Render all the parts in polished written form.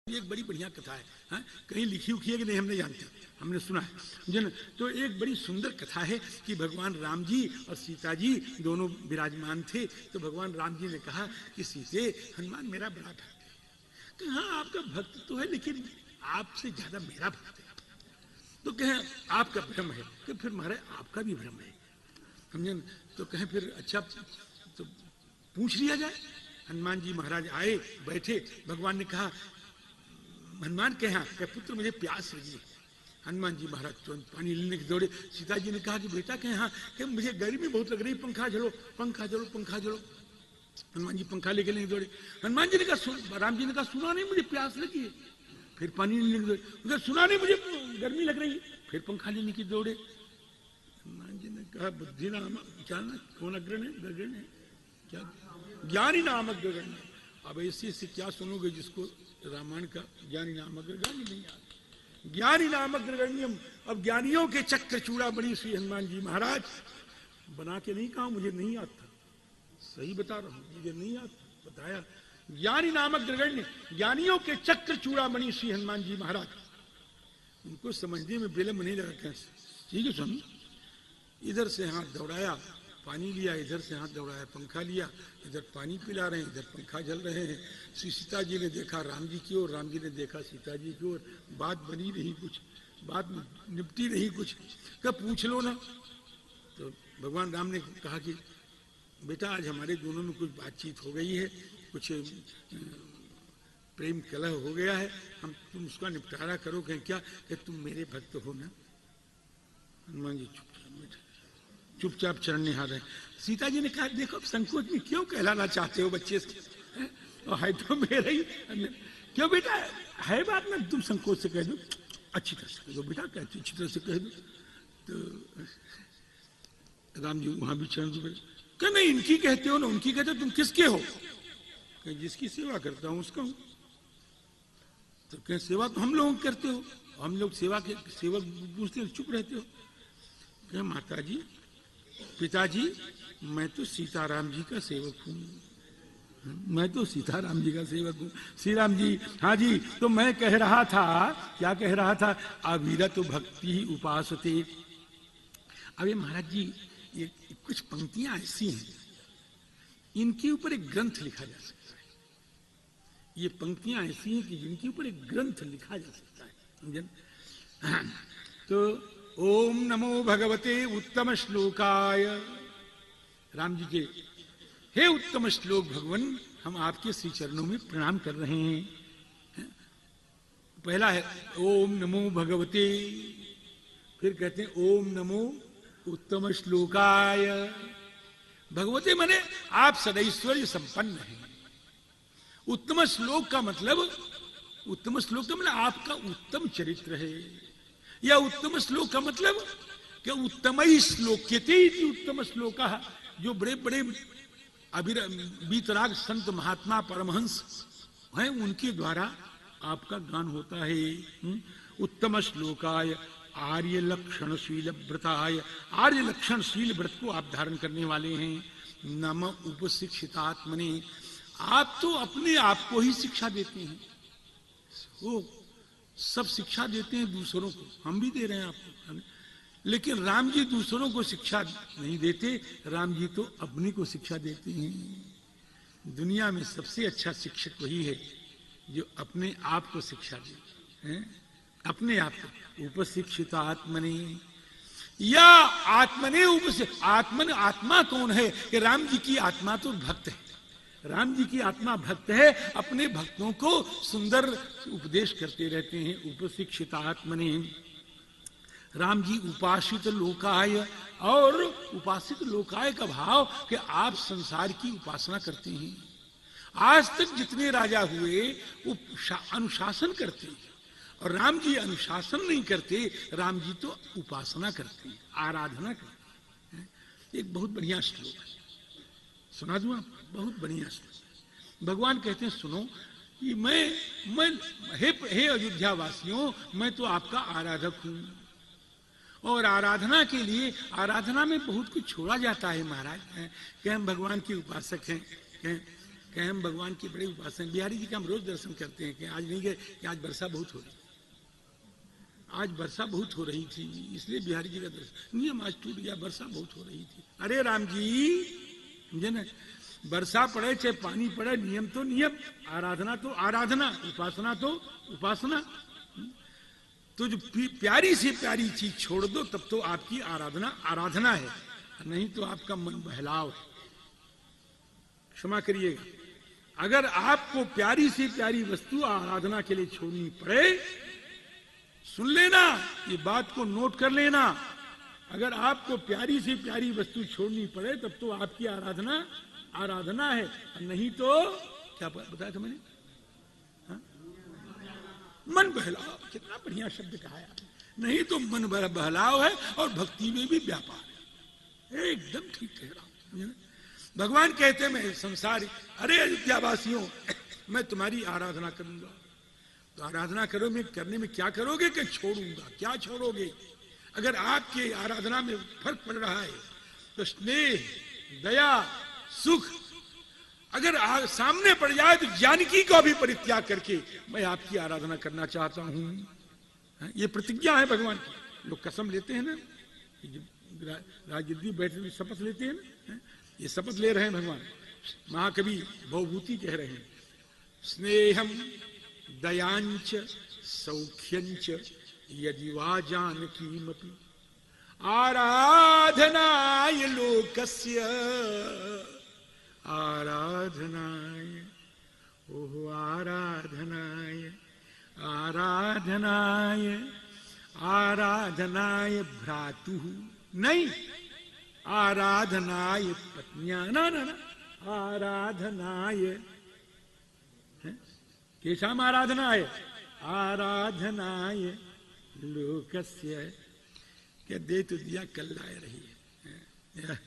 ये एक बड़ी बढ़िया कथा है, हाँ? कहीं लिखी उखी है कि नहीं हमने जानते, हमने सुना है जन। तो एक बड़ी सुंदर कथा है कि भगवान राम जी और सीता जी दोनों विराजमान थे। तो भगवान राम जी ने कहा कि सीते, हनुमान मेरा बड़ा भक्त है। तो हाँ आपका भक्त तो है, लेकिन आपसे ज्यादा मेरा भक्त है। तो कहे आपका भ्रम है। तो फिर महाराज आपका भी भ्रम है, समझे। तो कहे फिर अच्छा तो पूछ लिया जाए। हनुमान जी महाराज आए, बैठे। भगवान ने कहा, हनुमान के यहाँ क्या पुत्र मुझे प्यास लगी है। हनुमान जी महाराज तुरंत पानी लेने के दौड़े। सीता जी ने कहा कि बेटा के यहाँ कि मुझे गर्मी बहुत लग रही, पंखा झलो पंखा झलो पंखा झलो। हनुमान जी पंखा लेके नहीं दौड़े। हनुमान जी ने कहा, राम जी ने कहा सुना नहीं मुझे प्यास लगी है। फिर पानी लेने के दौड़े। सुना नहीं मुझे गर्मी लग रही है। फिर पंखा लेने की दौड़े। हनुमान जी ने कहा बुद्धि नाम जानना कौन अग्रणी है क्या, ज्ञानी नाम अग्रगण्य। अब ऐसे से क्या सुनोगे जिसको रामायण का ज्ञानी नाम अग्रगण्य नहीं आता। ज्ञानी नाम अग्रगण्यम। अब ज्ञानियों के चक्र चूड़ा बनी श्री हनुमान जी महाराज। बना के नहीं कहा, मुझे नहीं आता, सही बता रहा हूं, मुझे नहीं आता, बताया। ज्ञानी नाम अग्रगण्य, ज्ञानियों के चक्र चूड़ा बनी श्री हनुमान जी महाराज। उनको समझने में विलंब नहीं लगा। कैसे ठीक है स्वामी। इधर से हाथ दौड़ाया, पानी लिया, इधर से हाथ दौड़ाया, पंखा लिया, इधर पानी पिला रहे हैं, इधर पंखा जल रहे हैं। श्री सीता जी ने देखा राम जी की ओर, राम जी ने देखा सीता जी की ओर। बात बनी नहीं कुछ, बात निपटी नहीं कुछ। कब पूछ लो ना। तो भगवान राम ने कहा कि बेटा आज हमारे दोनों में कुछ बातचीत हो गई है, कुछ प्रेम कलह हो गया है, हम तुम उसका निपटारा करो। कहें क्या कि तुम मेरे भक्त हो ना। हनुमान जी चुपचाप चरण निहार रहे। सीता जी ने कहा देखो संकोच में क्यों कहलाना चाहते हो बच्चे से, और है तो मेरा ही। क्यों बेटा है बात ना, तुम संकोच से कह दो, अच्छी तरह से कह दो बेटा, कहते अच्छी तरह से कह दो। तो राम जी वहां भी चरण दो। क्या नहीं इनकी कहते हो ना उनकी कहते हो, तुम किसके हो। जिसकी सेवा करता हूं उसका हूं। तो क्या सेवा तो हम लोग करते हो, हम लोग सेवा के सेवक पूछते चुप रहते हो। क्या माता जी पिताजी मैं तो सीताराम जी का सेवक हूँ, मैं तो सीताराम जी का सेवक हूँ। श्री राम जी हाँ जी। तो मैं कह रहा था, क्या कह रहा था, अविरत भक्ति ही उपासते। अबे महाराज जी ये कुछ पंक्तियां ऐसी हैं, इनके ऊपर एक ग्रंथ लिखा जा सकता है। ये पंक्तियां ऐसी हैं कि जिनके ऊपर एक ग्रंथ लिखा जा सकता है। तो ओम नमो भगवते उत्तम श्लोकाय। राम जी के हे उत्तम श्लोक भगवान, हम आपके श्री चरणों में प्रणाम कर रहे हैं। पहला है ओम नमो भगवते, फिर कहते हैं ओम नमो उत्तम श्लोकाय। भगवते माने आप सदैश्वर्य संपन्न हैं। उत्तम श्लोक का मतलब, उत्तम श्लोक का मतलब आपका उत्तम चरित्र है। या उत्तम श्लोक का मतलब कि उत्तम श्लोक्यते उत्तम श्लोक, जो बड़े बड़े वीतराग संत महात्मा परमहंस हैं उनके द्वारा आपका गान होता है। उत्तम श्लोकाय आर्य लक्षण शील व्रताय। आर्य लक्षण शील व्रत को आप धारण करने वाले हैं। नम उपशिक्षितात्मने, आप तो अपने आप को ही शिक्षा देते हैं। वो सब शिक्षा देते हैं दूसरों को, हम भी दे रहे हैं आपको, लेकिन राम जी दूसरों को शिक्षा नहीं देते, राम जी तो अपनी को शिक्षा देते हैं। दुनिया में सबसे अच्छा शिक्षक वही है जो अपने आप को शिक्षा दे, अपने आप को। उपशिक्षित आत्मने या आत्मने उपशिक्षित। आत्मा कौन है कि राम जी की आत्मा तो भक्त है। राम जी की आत्मा भक्त है, अपने भक्तों को सुंदर उपदेश करते रहते हैं। उपशिक्षित आत्मने राम जी उपासित लोकाय। और उपासित लोकाय का भाव कि आप संसार की उपासना करते हैं। आज तक जितने राजा हुए वो अनुशासन करते हैं, और राम जी अनुशासन नहीं करते, राम जी तो उपासना करते हैं, आराधना करते हैं। एक बहुत बढ़िया श्लोक है, सुना दूं आप, बहुत बढ़िया श्लोक। भगवान कहते हैं सुनो कि मैं हे अयोध्या वासियों, मैं तो आपका आराधक हूं। और आराधना के लिए, आराधना में बहुत कुछ छोड़ा जाता है महाराज। कि हम भगवान के उपासक हैं, कि हम भगवान के बड़े उपासक। बिहारी जी का हम रोज दर्शन करते हैं कि आज नहीं गए कि आज वर्षा बहुत हो रही, आज वर्षा बहुत हो रही थी, इसलिए बिहारी जी का दर्शन। नियम आज टूट गया, वर्षा बहुत हो रही थी। अरे राम जी, समझे ना, वर्षा पड़े चाहे पानी पड़े, नियम तो नियम, आराधना तो आराधना, उपासना तो उपासना। तो जो प्यारी से प्यारी चीज छोड़ दो तब तो आपकी आराधना आराधना है, नहीं तो आपका मन बहलाव है। क्षमा करिएगा, अगर आपको प्यारी से प्यारी वस्तु आराधना के लिए छोड़नी पड़े, सुन लेना, ये बात को नोट कर लेना, अगर आपको प्यारी से प्यारी वस्तु छोड़नी पड़े तब तो आपकी आराधना आराधना है, नहीं तो क्या बताया था मैंने, हाँ? मन बहलाव, कितना बढ़िया शब्द कहा है आपने। नहीं तो मन बहलाव है और भक्ति में भी व्यापार है, एकदम ठीक कह रहा हूं। भगवान कहते हैं मैं संसार, अरे अयोध्यावासियों, मैं तुम्हारी आराधना करूंगा। तो आराधना करो में करने में क्या करोगे कि छोड़ूंगा, क्या छोड़ोगे? अगर आपके आराधना में फर्क पड़ रहा है तो स्नेह, दया, सुख अगर सामने पड़ जाए तो जानकी को भी परित्याग करके मैं आपकी आराधना करना चाहता हूं। ये प्रतिज्ञा है भगवान की। लोग कसम लेते हैं ना, राजगिद्दी बैठे शपथ लेते हैं ना, ये शपथ ले रहे हैं भगवान। महाकवि भवभूति कह रहे हैं, स्नेहम दयांच सौख्यंच यदि वा जानकीमपि आराधनाय लोकस्य आराधनाय, ओहो आराधनाय, आराधनाय, आराधनाय भ्रातुः, नहीं आराधनाय पत्न्या, ना ना ना, आराधनाय, केशाम आराधनाय, आराधनाय लोकस्य। क्या दे तो दिया, कल लाए रही है।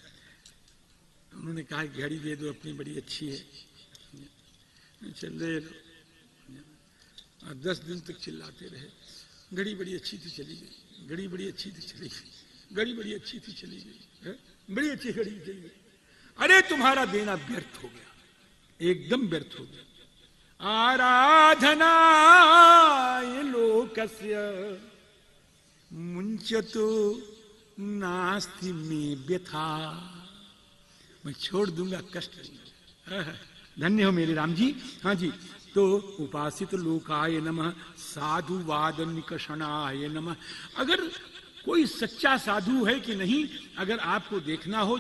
उन्होंने कहा घड़ी दे दो अपनी, बड़ी अच्छी है, चल ले लो। 10 दिन तक चिल्लाते रहे, घड़ी बड़ी अच्छी थी चली गई, घड़ी बड़ी अच्छी थी चली गई, घड़ी बड़ी अच्छी थी चली गई, बड़ी अच्छी घड़ी चली गई। अरे तुम्हारा देना व्यर्थ हो गया, एकदम व्यर्थ हो गया। आराधनाय लोकस्य मुंचतो नास्ति में व्यथा, मैं छोड़ दूंगा, कष्ट नहीं। धन्य हो मेरे राम जी। हाँ जी, तो उपासित लोकाय नमः, साधुवाद निकषणाय नमः। अगर कोई सच्चा साधु है कि नहीं, अगर आपको देखना हो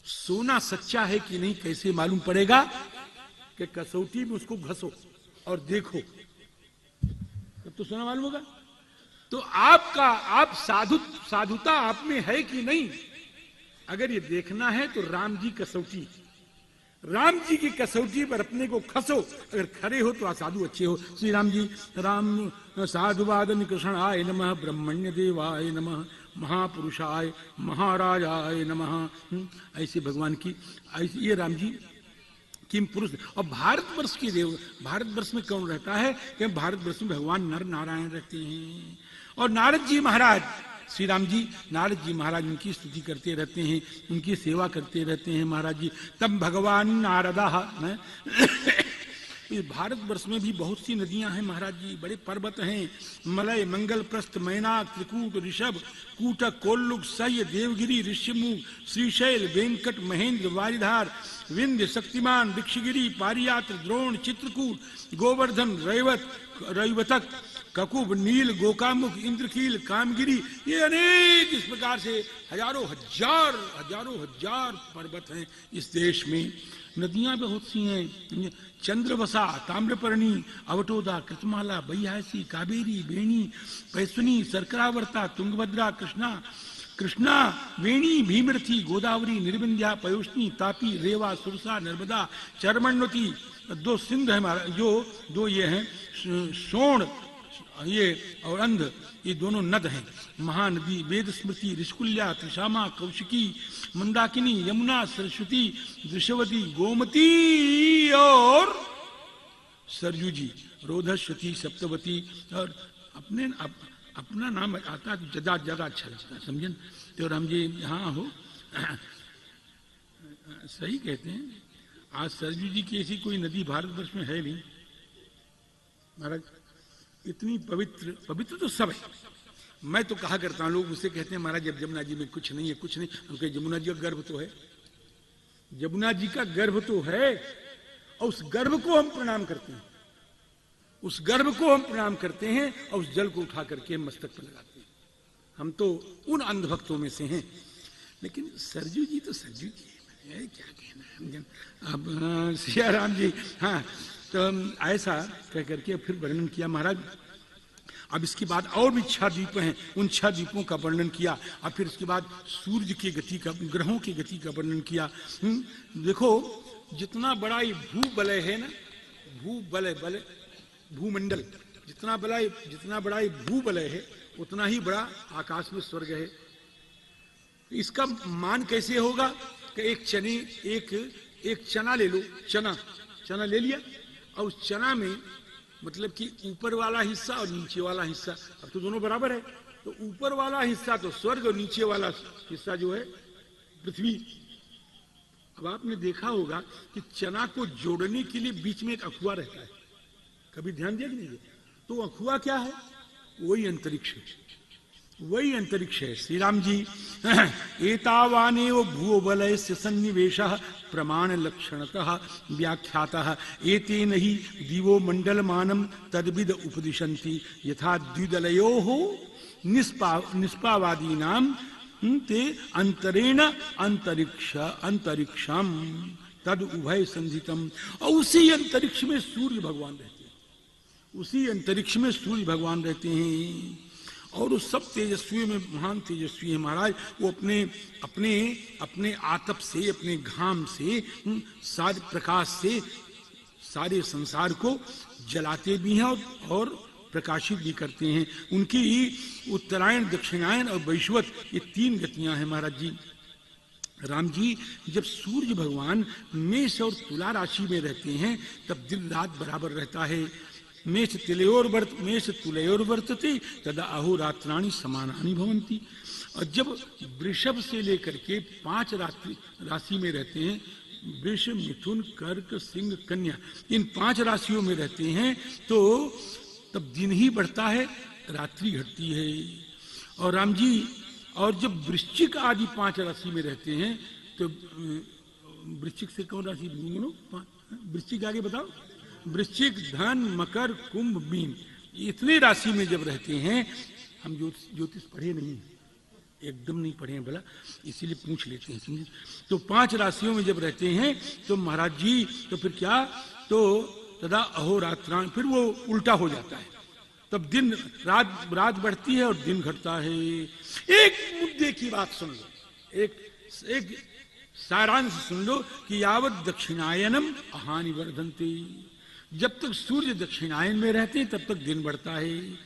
सोना सच्चा है कि नहीं कैसे मालूम पड़ेगा? कि कसौटी में उसको घसो और देखो, तब तो सोना मालूम होगा। तो आप साधुता आप में है कि नहीं, अगर ये देखना है तो राम जी कसौटी, राम जी की कसौटी पर अपने को खसो, अगर खरे हो तो साधु अच्छे हो। श्री राम जी, राम साधुवाद निकृष्णाय नमः, ब्रह्मण्य देवाय नमः, महापुरुषाय महाराजाय नमः। ऐसे भगवान की, ऐसे ये राम जी किम पुरुष। और भारतवर्ष की देव, भारतवर्ष में कौन रहता है? कि भारतवर्ष में भगवान नर नारायण रहते हैं। और नारद जी महाराज, श्री राम जी, नारद जी महाराज उनकी स्तुति करते रहते हैं, उनकी सेवा करते रहते हैं महाराज जी। तब भगवान नारदा, इस भारतवर्ष में भी बहुत सी नदियां हैं महाराज जी, बड़े पर्वत हैं, मलय, मंगल प्रस्थ, मैनाक, त्रिकूट, ऋषभ, कूटक, कोल्लुक, सह्य, देवगिरी, ऋष्यमुख, श्रीशैल, वेंकट, महेंद्र, वारिधार, विंध्य, शक्तिमान, वृक्षगिरी, पारियात्र, द्रोण, चित्रकूट, गोवर्धन, रैवतक, ककुब, नील, गोकामुख, इंद्रकील, कामगिरी, ये अनेक इस प्रकार से हजारों हजार पर्वत हैं इस देश में। नदियां बहुत सी हैं, चंद्रवसा, ताम्रपर्णी, अवटोदा, कृतमाला, बैहासी, कावेरी, बेणी, पैस्वनी, सरकरावर्ता, तुंगभद्रा, कृष्णा, वेणी, भीमरथी, गोदावरी, निर्विंध्या, पयोष्णी, तापी, रेवा, सुरसा, नर्मदा, चरमण्वती। 2 सिंध है हमारा, जो 2 ये हैं, सोण ये और अंध, ये दोनों नद हैं। महानदी, वेद स्मृति, ऋषिकुल्या, त्रिशामा, कौशिकी, मंदाकिनी, यमुना, सरस्वती, दृश्यवती, गोमती और सरजू जी, रोधस्वती, सप्तवती। और अपना नाम आता तो ज्यादा अच्छा लगता है, समझे? तो राम जी यहाँ हो, सही कहते हैं। आज सरजू जी की ऐसी कोई नदी भारतवर्ष में है नहीं महाराज, इतनी पवित्र। पवित्र तो सब है। मैं तो कहा करता हूं, लोग मुझसे कहते हैं महाराज जब जमुना जी में कुछ नहीं है, कुछ नहीं। हम कहे जमुना जी का गर्भ तो है, जमुना जी का गर्भ तो है, और उस गर्भ को हम प्रणाम करते हैं, उस गर्भ को हम प्रणाम करते हैं, और उस जल को उठा करके हम मस्तक पर लगाते हैं। हम तो उन अंधभक्तों में से हैं। लेकिन सरजू जी तो सरजू जी है, क्या कहना। अब सिया राम जी, हाँ, तो ऐसा कह करके फिर वर्णन किया महाराज। अब इसके बाद और भी 6 द्वीप हैं, उन 6 द्वीपों का वर्णन किया। और फिर इसके बाद सूर्य की गति का, ग्रहों की गति का वर्णन किया। देखो जितना बड़ा ये भूबलय है ना, भूबलय बलय भूमंडल, जितना बड़ा ये भूबलय है, उतना ही बड़ा आकाश में स्वर्ग है। इसका मान कैसे होगा कि एक चना ले लो, चना ले लिया, और उस चना में मतलब कि ऊपर वाला हिस्सा और नीचे वाला हिस्सा, अब तो दोनों बराबर है, तो ऊपर वाला हिस्सा तो स्वर्ग और नीचे वाला हिस्सा जो है पृथ्वी। अब आपने देखा होगा कि चना को जोड़ने के लिए बीच में एक अखुआ रहता है, कभी ध्यान दिया कि नहीं? तो अखुआ क्या है? वही अंतरिक्ष है, वही अंतरिक्ष है। श्री राम जी एतावानेव भूबलयस्य सन्निवेशः प्रमाण लक्षणतः व्याख्यातः एतेन ही दिवो मंडलमानं तद्विद उपदिशन्ति यथा द्विदलयोः निष्पावादीनां ते अंतरेण अंतरिक्षम तद उभय संधितम। और उसी अंतरिक्ष में सूर्य भगवान रहते हैं, उसी अंतरिक्ष में सूर्य भगवान रहते हैं। और उस सब तेजस्वी में महान तेजस्वी है महाराज। वो अपने आतप से, अपने घाम से, सारे प्रकाश से सारे संसार को जलाते भी हैं और प्रकाशित भी करते हैं। उनकी उत्तरायण, दक्षिणायन और वैश्वत, ये 3 गतियां हैं महाराज जी। राम जी जब सूर्य भगवान मेष और तुला राशि में रहते हैं तब दिन रात बराबर रहता है। मेष तुलयोर वर्तते तदा अहोरात्राणि समानानि भवन्ति। और जब वृषभ से लेकर के 5 राशि में रहते हैं, वृष, मिथुन, कर्क, सिंह, कन्या, इन 5 राशियों में रहते हैं, तो तब दिन ही बढ़ता है, रात्रि घटती है। और राम जी और जब वृश्चिक आदि 5 राशि में रहते हैं, तो वृश्चिक से कौन राशि? वृश्चिक आगे बताओ। वृश्चिक, धन, मकर, कुंभ, मीन, इतनी राशि में जब रहते हैं, हम ज्योतिष पढ़े नहीं, एकदम नहीं पढ़े हैं भला, इसीलिए पूछ लेते हैं, समझे? तो 5 राशियों में जब रहते हैं तो महाराज जी, तो फिर क्या, तो तदा अहोरात्राण, फिर वो उल्टा हो जाता है। तब दिन रात बढ़ती है और दिन घटता है। एक मुद्दे की बात सुन लो, एक सारांश सुन लो कि यावत दक्षिणायनम अहानि वर्धन्ते, जब तक सूर्य दक्षिणायन में रहते हैं तब तक दिन बढ़ता है।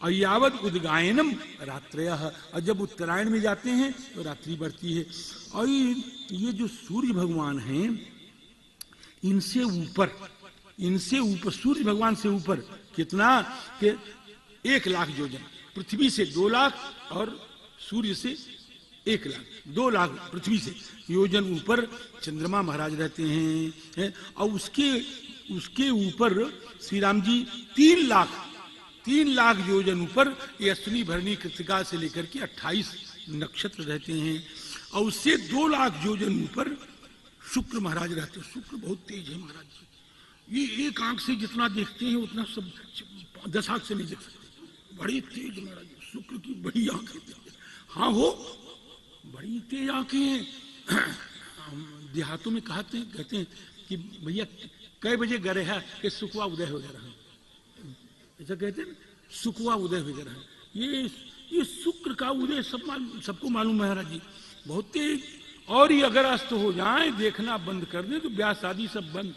और यावत उदगायनम रात्रयः, और जब उत्तरायण में जाते हैं तो रात्रि बढ़ती है। और ये जो सूर्य भगवान हैं, इनसे ऊपर सूर्य भगवान से ऊपर कितना कि 1 लाख योजन, पृथ्वी से 2 लाख और सूर्य से 1 लाख, 2 लाख पृथ्वी से योजन ऊपर चंद्रमा महाराज रहते हैं। और उसके ऊपर श्री राम जी 3 लाख योजन ऊपर ये अश्विनी भरणी कृतिका से लेकर के 28 नक्षत्र रहते हैं। और उससे 2 लाख योजन ऊपर शुक्र महाराज रहते हैं। शुक्र बहुत तेज है महाराज जी, ये एक आंख से जितना देखते हैं उतना सब 10 आंख से नहीं देख सकते, बड़ी तेज महाराज जी, शुक्र की बड़ी आंखें। हाँ हो, बड़ी तेज आंखें हैं। देहातों में कहते हैं कि भैया कई बजे गए है कि सुखवा उदय हो जा रहा है, ऐसा कहते हैं, सुखवा उदय हो जा रहा है। ये शुक्र का उदय सबको मालूम है महाराज जी, बहुत तेज। और ये अगर अस्त हो जाए, देखना बंद कर दे, तो ब्याह शादी सब बंद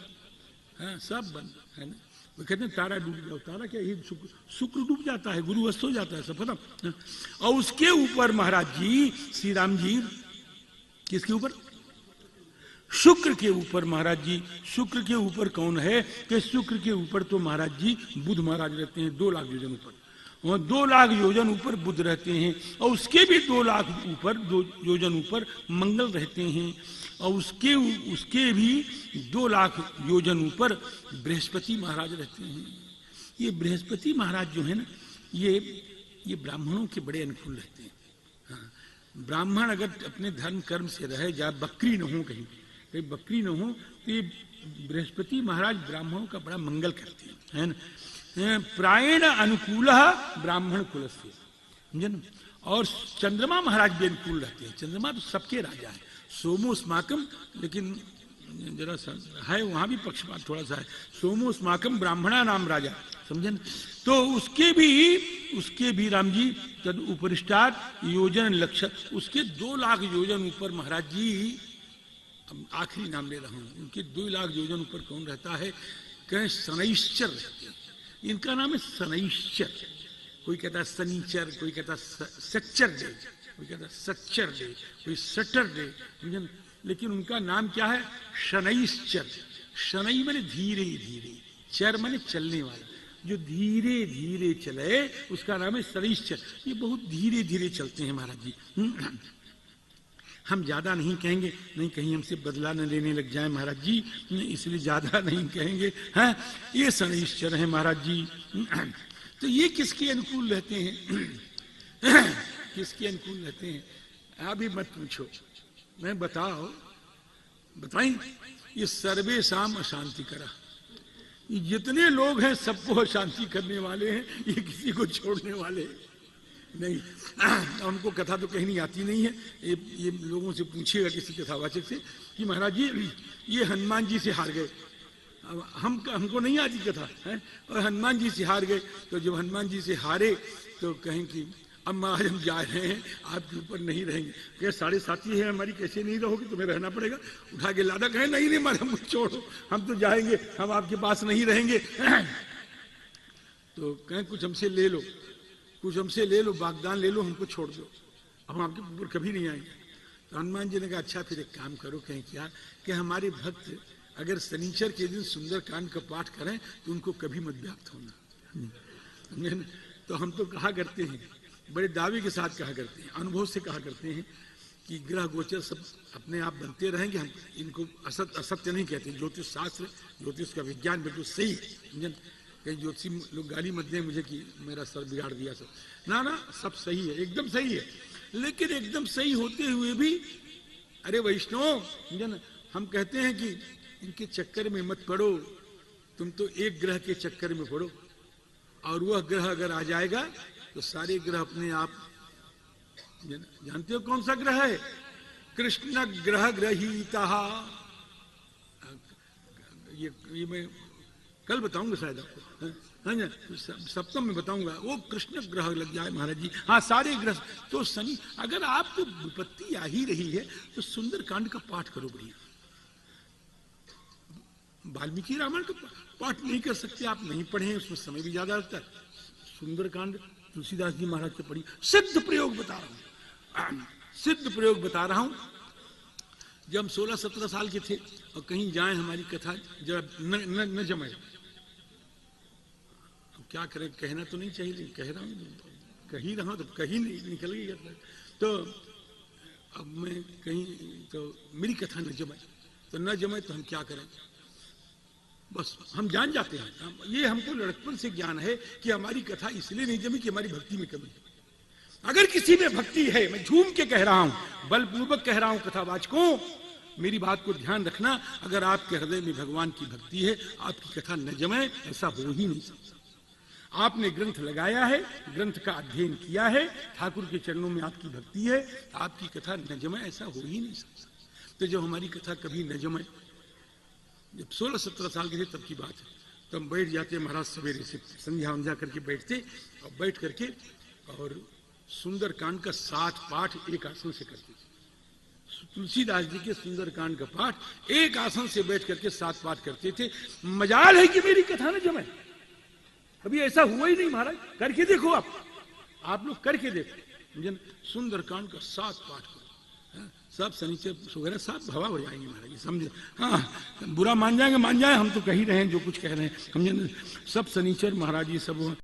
है, सब बंद है ना। वो कहते हैं तारा डूब जाओ, तारा क्या, ये शुक्र डूब जाता है, गुरु अस्त हो जाता है, सब पता। और उसके ऊपर महाराज जी श्री राम जी, किसके ऊपर? शुक्र के ऊपर महाराज जी। शुक्र के ऊपर कौन है? कि शुक्र के ऊपर तो महाराज जी बुध महाराज रहते हैं 2 लाख योजन ऊपर। और 2 लाख योजन ऊपर बुध रहते हैं, और उसके भी 2 लाख ऊपर 2 योजन ऊपर मंगल रहते हैं, और उसके भी 2 लाख योजन ऊपर बृहस्पति महाराज रहते हैं। ये बृहस्पति महाराज जो है ना, ये ब्राह्मणों के बड़े अनुकूल रहते हैं। हाँ, ब्राह्मण अगर अपने धर्म कर्म से रहे, जाए बकरी न हो, कहीं बकरी न हो, तो ये बृहस्पति महाराज ब्राह्मणों का बड़ा मंगल करते हैं, है ना। प्रायण अनुकूल ब्राह्मण कुल से, समझे ना। और चंद्रमा महाराज भी अनुकूल रहते हैं। चंद्रमा तो सबके राजा है, सोमो स्माकम, लेकिन जरा सा है वहां भी पक्षपात थोड़ा सा है। सोमो स्माकम ब्राह्मणा नाम राजा, समझे ना। तो उसके भी राम जी तद उपरिष्टात योजन लक्ष्य, उसके 2 लाख योजन ऊपर महाराज जी, आखिरी नाम ले रहा हूं, उनके 2 लाख योजन ऊपर कौन रहता है, कहें शनैश्चर रहते हैं। इनका नाम है शनैश्चर। कोई कहता है शनिचर, कोई कहता है सच्चर डे, कोई कहता है सच्चर डे, कोई सटर डे, लेकिन उनका नाम क्या है, शनैश्चर। शनै माने धीरे धीरे, चर माने चलने वाला, जो धीरे धीरे चले उसका नाम है शनैश्चर। ये बहुत धीरे धीरे चलते हैं महाराज जी। हम ज्यादा नहीं कहेंगे, नहीं कहीं हमसे बदला न लेने लग जाए महाराज जी, इसलिए ज्यादा नहीं कहेंगे। हाँ, ये शनैश्चर है महाराज जी। तो ये किसके अनुकूल रहते हैं, किसके अनुकूल रहते हैं, अभी मत पूछो, मैं बताएं। ये सर्वे शाम अशांति करा, जितने लोग हैं सबको अशांति करने वाले हैं, ये किसी को छोड़ने वाले नहीं। हमको कथा तो कहीं नहीं आती नहीं है, ये लोगों से पूछिएगा किसी कथावाचक से कि महाराज जी ये हनुमान जी से हार गए, हमको नहीं आती कथा है, और हनुमान जी से हार गए। तो जब हनुमान जी से हारे तो कहें कि अब महाराज हम जा रहे हैं, आपके ऊपर नहीं रहेंगे। क्या 7.5 है हमारी, कैसे नहीं रहोगे, तुम्हें रहना पड़ेगा, उठा के लादा। कहे नहीं महाराज हमको छोड़ो, हम तो जाएंगे, हम आपके पास नहीं रहेंगे। तो कहें कुछ हमसे ले लो, कुछ हमसे ले लो, वागदान ले लो, हमको छोड़ दो, अब हम आपके ऊपर कभी नहीं आएंगे। तो हनुमान जी ने कहा अच्छा फिर एक काम करो, कहें क्या कि हमारे भक्त अगर शनिचर के दिन सुंदर कांड का पाठ करें तो उनको कभी मत व्याप्त होना। तो हम तो कहा करते हैं, बड़े दावे के साथ कहा करते हैं, अनुभव से कहा करते हैं कि ग्रह गोचर सब अपने आप बनते रहेंगे, हम इनको असत्य नहीं कहते। ज्योतिष शास्त्र, ज्योतिष का विज्ञान बिल्कुल सही है। कहीं ज्योतिषी लोग गाली मत दें मुझे कि मेरा सर बिगाड़ दिया सब, ना सब सही है, एकदम सही है। लेकिन एकदम सही होते हुए भी अरे वैष्णव, हम कहते हैं कि इनके चक्कर में मत पड़ो, तुम तो एक ग्रह के चक्कर में पड़ो, और वह ग्रह अगर आ जाएगा तो सारे ग्रह अपने आप, जानते हो कौन सा ग्रह है, कृष्ण ग्रह ग्रहीता। ये मैं कल बताऊंगा शायद आपको, है ना, सप्तम में बताऊंगा। वो कृष्ण ग्रह लग जाए महाराज जी, हाँ सारे ग्रह। तो शनि, अगर आपको विपत्ति आ ही रही है तो सुंदर कांड का पाठ करो बढ़िया। वाल्मीकि रामायण का पाठ नहीं कर सकते आप, नहीं पढ़े, उसमें समय भी ज्यादा लगता है। सुंदर कांड तुलसीदास जी महाराज से पढ़ी, सिद्ध प्रयोग बता रहा हूं, सिद्ध प्रयोग बता रहा हूं। जब हम 16-17 साल के थे और कहीं जाएं हमारी कथा जब न जमे, तो क्या करें, कहना तो नहीं चाहिए, लेकिन कह रहा हूं, कह ही रहा हूं तो कहीं निकल गई। तो अब मैं कहीं, तो मेरी कथा न जमे, तो न जमे तो हम क्या करें, बस हम जान जाते हैं। ये हमको लड़कपन से ज्ञान है कि हमारी कथा इसलिए नहीं जमी कि हमारी भक्ति में कमी है। अगर किसी में भक्ति है, मैं झूम के कह रहा हूं, बलपूर्वक कह रहा हूं कथावाचकों, मेरी बात को ध्यान रखना, अगर आपके हृदय में भगवान की भक्ति है, आपकी कथा न जमे, ऐसा हो ही नहीं सकता। आपने ग्रंथ लगाया है, ग्रंथ का अध्ययन किया है, ठाकुर के चरणों में आपकी भक्ति है, आपकी कथा न जमे, ऐसा हो ही नहीं सकता। तो जब हमारी कथा कभी न जमे, जब 16-17 साल के थे तब की बात है, तो हम बैठ जाते महाराज, सवेरे से संध्या वंध्या करके बैठते, और बैठ करके और सुंदर कांड का 7 पाठ एक आसन से करते थे। तुलसीदास जी के सुंदर कांड का पाठ एक आसन से बैठ करके 7 पाठ करते थे। मजाल है कि मेरी कथा न जमे, अभी ऐसा हुआ ही नहीं महाराज, करके देखो आप लोग करके देखो, सुंदर कांड का 7 पाठ करो, सब शनिचर वगैरह सब भवा हो जाएंगे महाराज, समझे। हाँ बुरा मान जाए हम तो कह ही रहे हैं जो कुछ कह रहे हैं, समझे। सब शनिचर महाराज जी सब